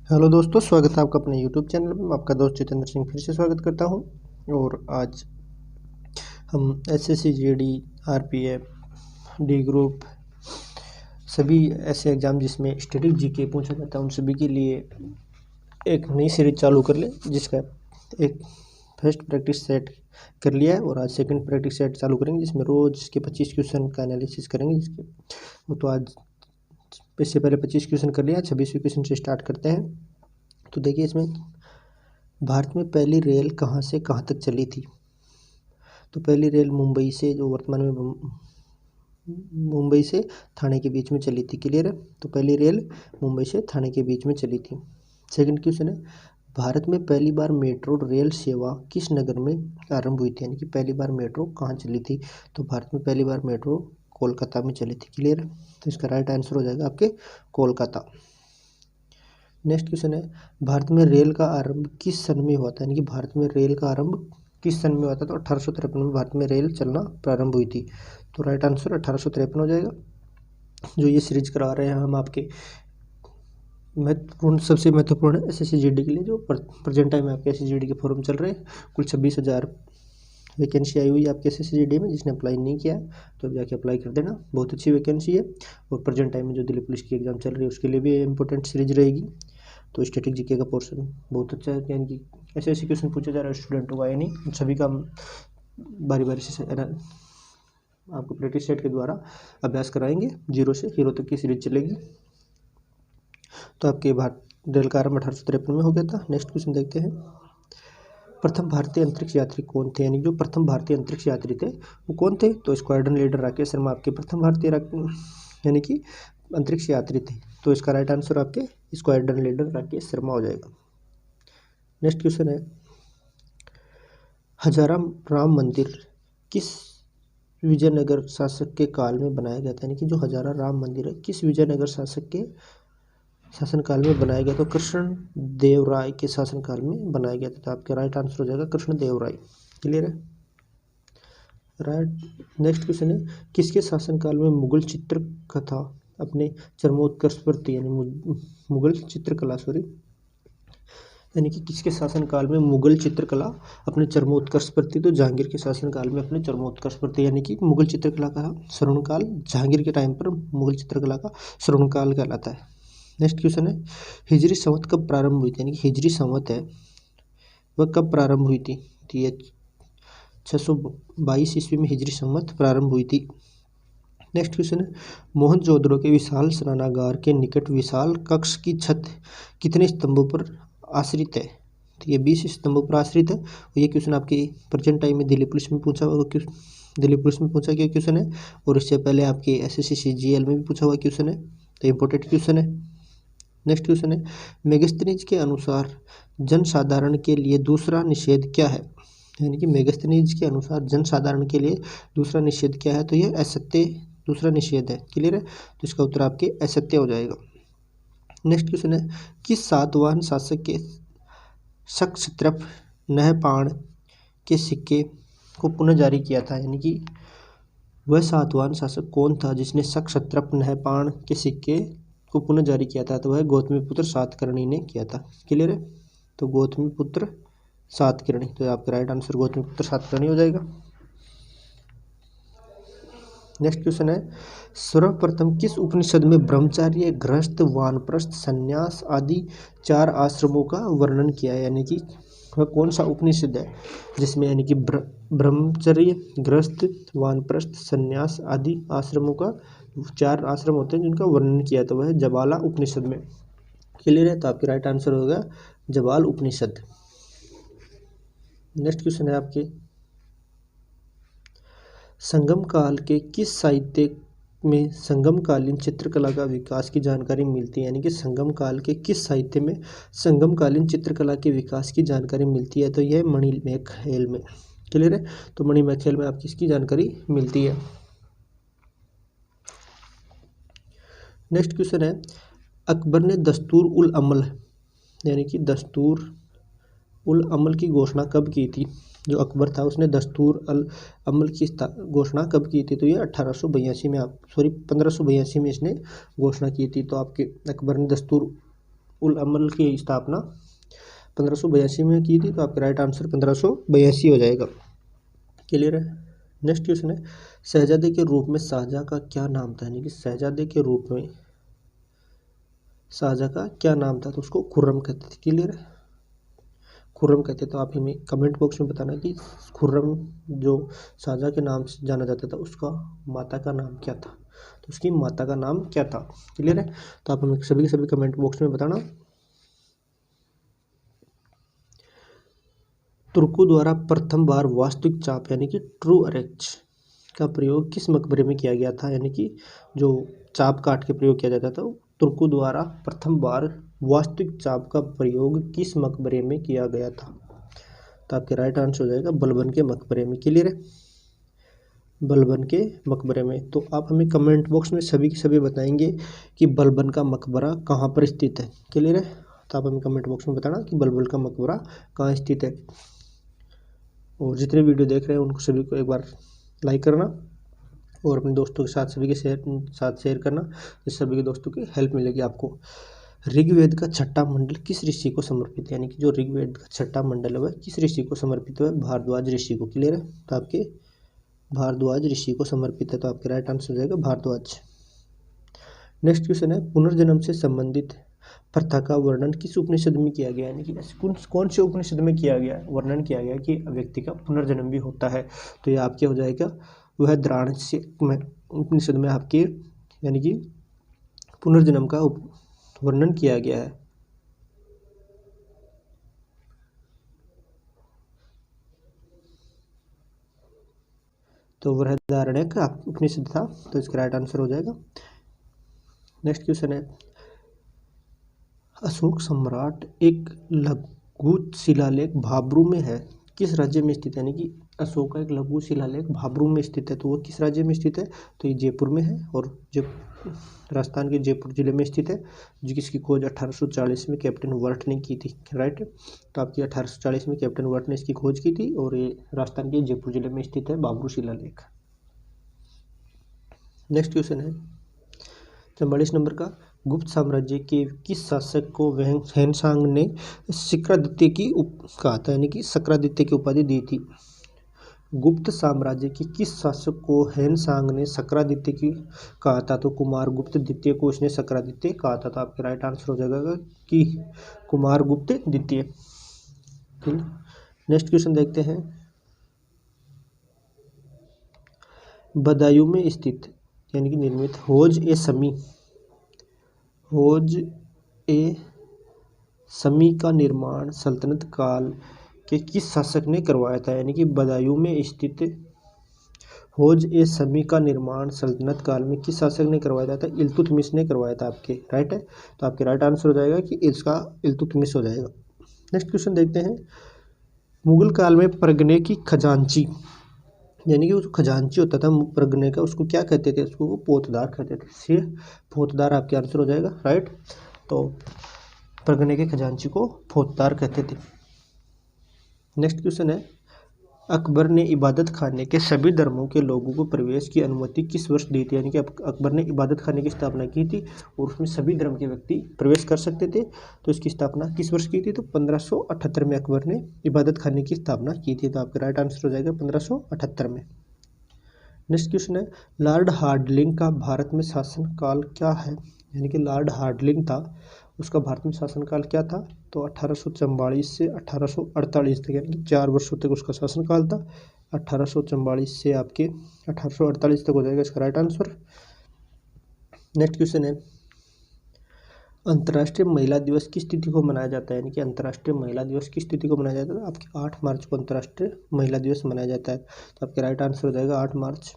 Hello दोस्तों, स्वागत है आपका अपने यूट्यूब चैनल में। मैं आपका दोस्त जितेंद्र सिंह फिर से स्वागत करता हूं। और आज हम SSC GD, RPF, D group, सभी ऐसे एग्ज़ाम जिसमें स्टैटिक जीके पूछा जाता है उन सभी के लिए एक नई सीरीज चालू कर ले, जिसका एक फर्स्ट प्रैक्टिस सेट कर लिया है और आज सेकंड प्रैक्टिस सेट चालू करेंगे, जिसमें रोज़ के 25 क्वेश्चन का एनालिसिस करेंगे। जिसके तो आज इससे पहले 25 क्वेश्चन कर लिया, 26वें क्वेश्चन से स्टार्ट करते हैं। तो देखिए, इसमें भारत में पहली रेल कहाँ से कहाँ तक चली थी। तो पहली रेल मुंबई से, जो वर्तमान में मुंबई से थाने के बीच में चली थी। क्लियर है। तो पहली रेल मुंबई से थाने के बीच में चली थी। सेकंड क्वेश्चन है, भारत में पहली बार मेट्रो रेल सेवा किस नगर में आरंभ हुई थी, यानी कि पहली बार मेट्रो कहाँ चली थी। तो भारत में पहली बार मेट्रो कोलकाता में चली थी। क्लियर है। तो इसका राइट आंसर हो जाएगा आपके कोलकाता। नेक्स्ट क्वेश्चन है, भारत में रेल का आरंभ किस सन में हुआ था, यानी कि भारत में रेल का आरंभ किस सन में हुआ था। तो 1853 में भारत में रेल चलना प्रारंभ हुई थी। तो राइट आंसर 1853 हो जाएगा। जो ये सीरीज करा रहे हैं हम आपके महत्वपूर्ण, सबसे महत्वपूर्ण है एसएससी जीडी के लिए। जो प्रेजेंट टाइम में आपके एसएससी जीडी के फॉर्म चल रहे हैं, कुल 26,000 वैकेंसी आई हुई है आपके एसएससी जीडी में। जिसने अप्लाई नहीं किया है तो अब जाके अप्लाई कर देना, बहुत अच्छी वैकेंसी है। और प्रेजेंट टाइम में जो दिल्ली पुलिस की एग्जाम चल रही है उसके लिए भी इंपॉर्टेंट सीरीज रहेगी। तो स्टैटिक जीके का पोर्शन बहुत अच्छा है, यानी कि ऐसे ऐसे क्वेश्चन पूछे जा रहे हैं स्टूडेंटों का, यानी सभी का बारी बारी से आपको प्रैक्टिस सेट के द्वारा अभ्यास कराएंगे। जीरो से हीरो तक की सीरीज चलेगी। तो आपके भारत रेल का आरंभ 1853 में हो गया था। नेक्स्ट क्वेश्चन देखते हैं, प्रथम भारतीय अंतरिक्ष यात्री कौन थे, यानी जो प्रथम भारतीय अंतरिक्ष यात्री थे वो कौन थे। तो स्क्वाड्रन लीडर राकेश शर्मा आपके प्रथम भारतीय यानी कि अंतरिक्ष यात्री थे। तो इसका राइट आंसर आपके स्क्वाड्रन लीडर राकेश शर्मा हो जाएगा। नेक्स्ट क्वेश्चन है, हजारा राम मंदिर किस विजयनगर शासक के काल में बनाया गया था, यानी कि जो हजारा राम मंदिर है किस विजयनगर शासक के शासनकाल में बनाया गया। तो कृष्ण देव राय के शासनकाल में बनाया गया था। तो आपका राइट आंसर हो जाएगा कृष्ण देव राय। क्लियर है। राइट। नेक्स्ट क्वेश्चन है, किसके शासनकाल में मुगल चित्रकथा अपने चरमोत्कर्ष पर थी, यानी मुगल चित्रकला यानी कि किसके शासनकाल में मुगल चित्रकला अपने चरमोत्कर्ष पर थी। तो जहांगीर के शासनकाल में अपने चरमोत्कर्ष पर थी, यानी कि मुगल चित्रकला का स्वर्णकाल जहांगीर के टाइम पर मुगल चित्रकला का स्वर्णकाल कहलाता है। नेक्स्ट क्वेश्चन है, हिजरी संवत कब प्रारंभ हुई थी, यानी कि हिजरी संवत है वह कब प्रारंभ हुई थी। तो ये 622 ईस्वी में हिजरी संवत प्रारंभ हुई थी। नेक्स्ट क्वेश्चन है, मोहनजोदड़ो के विशाल स्नानागार के निकट विशाल कक्ष की छत कितने स्तंभों पर आश्रित है। तो ये 20 स्तंभों पर आश्रित है। और ये क्वेश्चन आपके प्रेजेंट टाइम में दिल्ली पुलिस में पूछा हुआ गया क्वेश्चन है। और इससे पहले आपके एसएससी सीजीएल में भी पूछा हुआ क्वेश्चन है। तो इम्पोर्टेंट क्वेश्चन है। नेक्स्ट क्वेश्चन है, मेगास्थनीज के अनुसार जनसाधारण के लिए दूसरा निषेध क्या है, यानी कि मेगास्थनीज के अनुसार जनसाधारण के लिए दूसरा निषेध क्या है। तो यह असत्य दूसरा निषेध है। क्लियर है। तो इसका उत्तर आपके असत्य हो जाएगा। नेक्स्ट क्वेश्चन है, किस सातवाहन शासक के क्षत्रप नहपाण के सिक्के को पुनः जारी किया था, यानी कि वह सातवाहन शासक कौन था जिसने क्षत्रप नहपाण के सिक्के को पुनः जारी किया था। तो वह गौतमीपुत्र सातकर्णी ने किया था। क्लियर है। तो गौतमीपुत्र सातकर्णी, तो आपका राइट आंसर गौतमीपुत्र सातकर्णी हो जाएगा। नेक्स्ट क्वेश्चन है, सर्वप्रथम किस उपनिषद में ब्रह्मचार्य, गृहस्थ, वानप्रस्थ, संन्यास आदि 4 आश्रमों का वर्णन किया है, यानी कि वह कौन सा उपनिषद है जिसमें यानी कि ब्रह्मचर्य, गृहस्थ, वानप्रस्थ, संन्यास आदि आश्रमों का 4 आश्रम होते हैं जिनका वर्णन किया। तो वह जबाला उपनिषद में। क्लियर है। तो आपके राइट आंसर होगा जबाल उपनिषद। नेक्स्ट क्वेश्चन है आपके, संगम काल के किस साहित्य में संगमकालीन चित्रकला का विकास की जानकारी मिलती है, यानी कि संगम काल के किस साहित्य में संगमकालीन चित्रकला के विकास की जानकारी मिलती है। तो यह मणिमेख खेल में। क्लियर है। तो मणिमेख खेल में आपकी इसकी जानकारी मिलती है। नेक्स्ट क्वेश्चन है, अकबर ने दस्तूर उल अमल यानी कि दस्तूर उल अमल की घोषणा कब की थी। जो अकबर था उसने दस्तूर अल अमल की घोषणा कब की थी। तो ये 1582 में 1582 में इसने घोषणा की थी। तो आपके अकबर ने दस्तूर उल अमल की स्थापना 1582 में की थी। तो आपका राइट आंसर 1582 हो जाएगा। क्लियर है। नेक्स्ट क्वेश्चन है, शहजादे के रूप में शाहजहाँ का क्या नाम था, यानी कि शहजादे के रूप में शाहजहाँ का क्या नाम था, तो उसको खुर्रम कहते थे। क्लियर है, खुर्रम कहते। तो आप हमें कमेंट बॉक्स में बताना कि खुर्रम जो शाहजहाँ के नाम से जाना जाता था उसका माता का नाम क्या था, तो उसकी माता का नाम क्या था। क्लियर है, तो आप हमें सभी के सभी कमेंट बॉक्स में बताना। तुर्कों द्वारा प्रथम बार वास्तविक चाप यानी कि ट्रू अरेच का प्रयोग किस मकबरे में किया गया था, यानी कि जो चाप काट के प्रयोग किया जाता था तुर्कों द्वारा प्रथम बार वास्तविक चाप का प्रयोग किस मकबरे में किया गया था। तो आपके राइट आंसर हो जाएगा बलबन के मकबरे में। क्लियर है, बलबन के मकबरे में। तो आप हमें कमेंट बॉक्स में सभी के सभी बताएंगे कि बलबन का मकबरा कहाँ पर स्थित है। क्लियर है, तो आप हमें कमेंट बॉक्स में बताना कि बलबन का मकबरा कहाँ स्थित है। और जितने वीडियो देख रहे हैं उनको सभी को एक बार लाइक करना और अपने दोस्तों के साथ सभी के साथ शेयर करना, जिससे सभी के दोस्तों की हेल्प मिलेगी आपको। ऋग्वेद का छठा मंडल किस ऋषि को समर्पित है, यानी कि जो ऋग्वेद का छठा मंडल है वह किस ऋषि को समर्पित है, भारद्वाज ऋषि को। क्लियर है, तो आपके भारद्वाज ऋषि को समर्पित है। तो आपके राइट आंसर हो जाएगा भारद्वाज। नेक्स्ट क्वेश्चन है, पुनर्जन्म से संबंधित प्रथा का वर्णन किस उपनिषद में किया गया, यानी कि कौन से उपनिषद में किया गया वर्णन किया गया कि व्यक्ति का पुनर्जन्म भी होता है। तो ये आपके हो जाएगा वह द्राण्य में उपनिषद में आपके यानी कि पुनर्जन्म का वर्णन किया गया है। तो बृहदारण्यक का उपनिषद था, तो इसका राइट आंसर हो जाएगा। नेक्स्ट क्वेश्चन है, अशोक सम्राट एक लघु शिलालेख भाब्रू में है किस राज्य में स्थित है, यानी कि अशोक का एक लघु शिलालेख भाब्रू में स्थित है, तो वो किस राज्य में स्थित है, तो ये जयपुर में है और जो राजस्थान के जयपुर जिले में स्थित है, जो किसकी खोज 1840 में कैप्टन वर्ट ने की थी। राइट, तो आपकी 1840 में कैप्टन वर्ट ने इसकी खोज की थी और ये राजस्थान के जयपुर जिले में स्थित है भाब्रू शिलालेख। नेक्स्ट क्वेश्चन है 44 नंबर का, गुप्त साम्राज्य के किस शासक को हेनसांग ने शक्रादित्य की कहा था, यानी कि शक्रादित्य की उपाधि दी थी। गुप्त साम्राज्य के किस शासक को हेनसांग ने शक्रादित्य की कहा था, तो कुमारगुप्त द्वितीय को उसने शक्रादित्य कहा था। तो आपके राइट आंसर हो जाएगा कि कुमारगुप्त द्वितीय। नेक्स्ट क्वेश्चन देखते हैं, बदायूं में स्थित यानी कि निर्मित होज ए समी का निर्माण सल्तनत काल के किस शासक ने करवाया था, यानी कि बदायूं में स्थित होज ए समी का निर्माण सल्तनत काल में किस शासक ने करवाया था, इल्तुतमिश ने करवाया था। आपके राइट है, तो आपके राइट आंसर हो जाएगा कि इसका इल्तुतमिश हो जाएगा। नेक्स्ट क्वेश्चन देखते हैं, मुगल काल में परगने की खजांची यानी कि वो जो खजांची होता था परगने का उसको क्या कहते थे, उसको वो पोतदार कहते थे। इसलिए पोतदार आपके आंसर हो जाएगा। राइट, तो परगने के खजांची को पोतदार कहते थे। नेक्स्ट क्वेश्चन है, अकबर ने इबादत खाने के सभी धर्मों के लोगों को प्रवेश की अनुमति किस वर्ष दी थी, यानी कि अकबर ने इबादत खाने की स्थापना की थी और उसमें सभी धर्म के व्यक्ति प्रवेश कर सकते थे। तो इसकी स्थापना किस वर्ष की थी, तो 1578 में अकबर ने इबादत खाने की स्थापना की थी। तो आपका राइट आंसर हो जाएगा 1578 में। नेक्स्ट क्वेश्चन है, लॉर्ड हार्डिंग का भारत में शासनकाल क्या है, यानी कि लॉर्ड हार्डिंग था उसका भारत में शासनकाल क्या था, तो 1844 से 1848 तक, यानी कि 4 वर्षों तक उसका शासनकाल था। 1844 से आपके 1848 तक हो जाएगा इसका राइट आंसर। नेक्स्ट क्वेश्चन है, अंतर्राष्ट्रीय महिला दिवस किस तिथि को मनाया जाता है, यानी कि अंतर्राष्ट्रीय महिला दिवस किस तिथि को मनाया जाता है, आपके 8 मार्च को अंतर्राष्ट्रीय महिला दिवस मनाया जाता है। तो आपके राइट आंसर हो जाएगा 8 मार्च।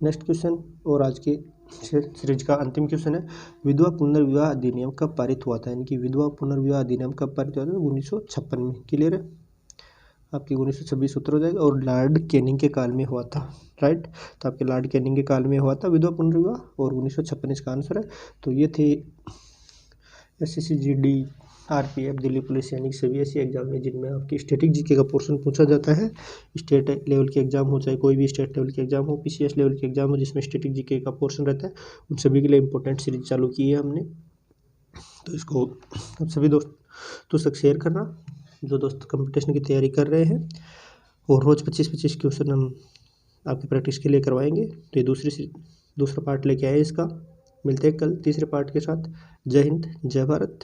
नेक्स्ट क्वेश्चन और आज के सीरीज का अंतिम क्वेश्चन है, विधवा पुनर्विवाह अधिनियम कब पारित हुआ था, यानी कि विधवा पुनर्विवाह अधिनियम कब पारित हुआ था, 1956 में। क्लियर है, आपकी 1926 उत्तर हो जाएगा और लॉर्ड कैनिंग के काल में हुआ था। राइट, तो आपके लॉर्ड कैनिंग के काल में हुआ था विधवा पुनर्विवाह और 1956 इसका आंसर है। तो ये थे SSCGD आरपीएफ, दिल्ली पुलिस, यानी सभी ऐसे एग्जाम है जिनमें आपकी स्टैटिक जीके का पोर्शन पूछा जाता है। स्टेट लेवल के एग्जाम हो, चाहे कोई भी स्टेट लेवल के एग्जाम हो, पीसीएस लेवल के एग्जाम हो जिसमें स्टैटिक जीके का पोर्शन रहता है, उन सभी के लिए इंपॉर्टेंट सीरीज चालू की है हमने। तो इसको आप सभी दोस्तों तक शेयर करना, जो दोस्त कंपटीशन की तैयारी कर रहे हैं। और रोज़ 25-25 क्वेश्चन हम आपकी प्रैक्टिस के लिए करवाएंगे। तो ये दूसरा पार्ट लेके आए इसका। मिलते हैं कल तीसरे पार्ट के साथ। जय हिंद, जय भारत।